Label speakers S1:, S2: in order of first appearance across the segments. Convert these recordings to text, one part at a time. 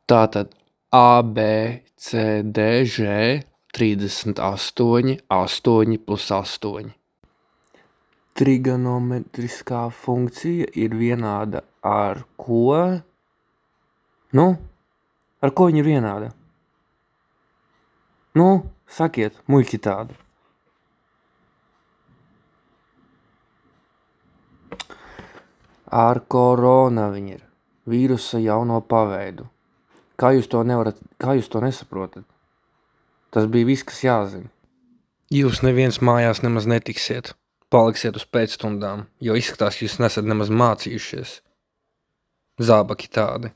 S1: Tātad A, B, C, D, Ž, 38, 8 plus 8. Trigonometriskā funkcija ir vienāda ar ko? Ar ko viņa ir vienāda? Sakiet, muļķi tādu. Ar korona viņa ir. Vīrusa jauno paveidu. Kā jūs to nesaprotat? Tas bija viss, kas jāzina. Jūs neviens mājās nemaz netiksiet. Paliksiet uz pēcstundām, jo izskatās, ka jūs nesat nemaz mācījušies. Zābaki tādi.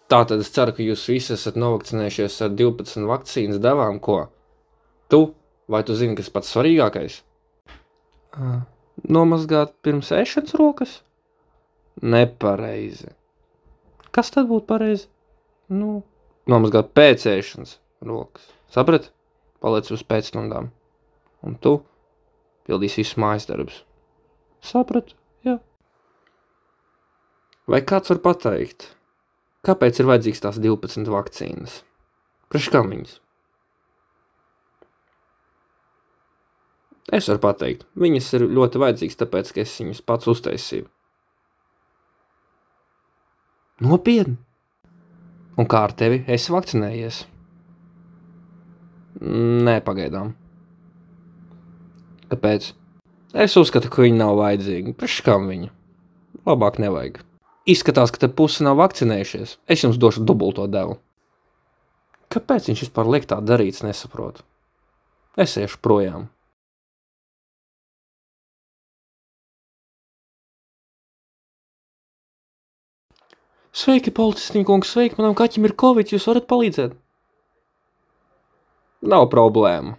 S1: Tātad es ceru, ka jūs visi esat novakcinējušies ar 12 vakcīnas devām, ko? Vai tu zini, kas pats svarīgākais? Nomazgāt pirms ēšanas rokas? Nepareizi. Kas tad būtu pareizi? Nomazgāt pēc ēšanas rokas. Saprati? Paliec uz pēcstundām. Un tu pildīsi visus mājas darbus. Sapratu, jā. Vai kāds var pateikt, kāpēc ir vajadzīgs tās 12 vakcīnas? Priekš kam viņas? Es varu pateikt, viņas ir ļoti vajadzīgas, tāpēc, ka es viņas pats uztaisīju. Nopietni? Un kā ar tevi? Esi vakcinējies? Nē, pagaidām. Kāpēc? Es uzskatu, ka viņi nav vajadzīgi. Priekš kam viņi? Labāk nevajag. Izskatās, ka te pusi nav vakcinējušies. Es jums došu dubulto devu. Kāpēc viņš vispār liek tā darīts, nesaprotu? Es iešu projām. Sveiki, policistiņ kungs, sveiki, manam kaķim ir covid, jūs varat palīdzēt? Nav problēma.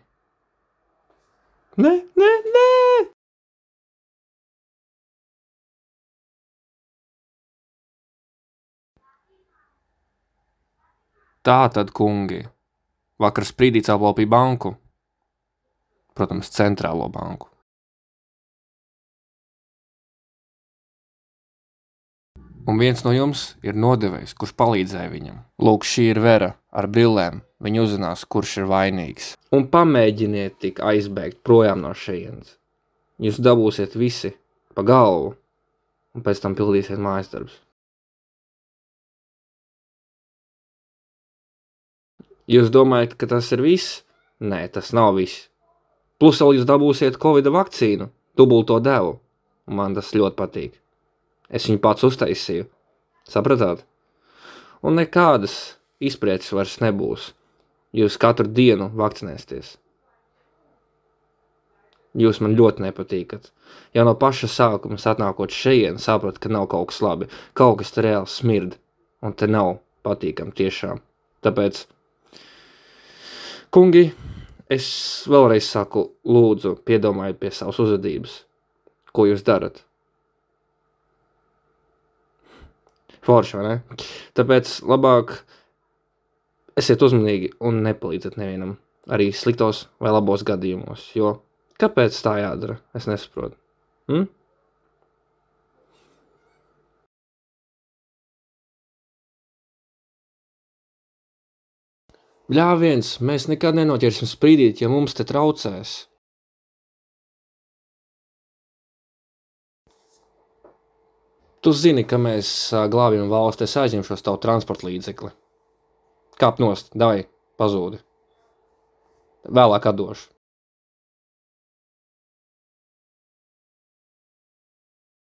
S1: Nē! Tātad, kungi, vakar Sprīdīts aplaupīja banku. Protams, centrālo banku. Un viens no jums ir nodevējs, kurš palīdzēja viņam. Lūk, šī ir Vera ar brillēm. Viņa uzzinās, kurš ir vainīgs. Un pamēģiniet tik aizbēgt projām no šejienes. Jūs dabūsiet visi pa galvu un pēc tam pildīsiet mājas darbus. Jūs domājat, ka tas ir viss? Nē, tas nav viss. Plus vēl jūs dabūsiet Covida vakcīnu, dubulto devu. Un man tas ļoti patīk. Es viņu pats uztaisīju. Sapratāt? Un nekādas izprieces vairs nebūs. Jūs katru dienu vakcinēsieties. Jūs man ļoti nepatīkat. Jau no paša sākuma atnākot šejien, sapratu, ka nav kaut kas labi. Kaut kas te reāli smird. Un te nav patīkam tiešām. Tāpēc, kungi, es vēlreiz saku, lūdzu, piedomājiet pie savas uzvedības. Ko jūs darat? Forši, vai ne? Tāpēc labāk esiet uzmanīgi un nepalīdziet nevienam. Arī sliktos vai labos gadījumos. Jo kāpēc tā jādara? Es nesaprotu. Bļāviens, mēs nekad nenoķersim Sprīdīti, ja mums te traucēs. Tu zini, ka mēs glābjam valsti, es aizņemšos tavu transporta līdzekli. Kāp nost, davai, pazūdi. Vēlāk atdošu.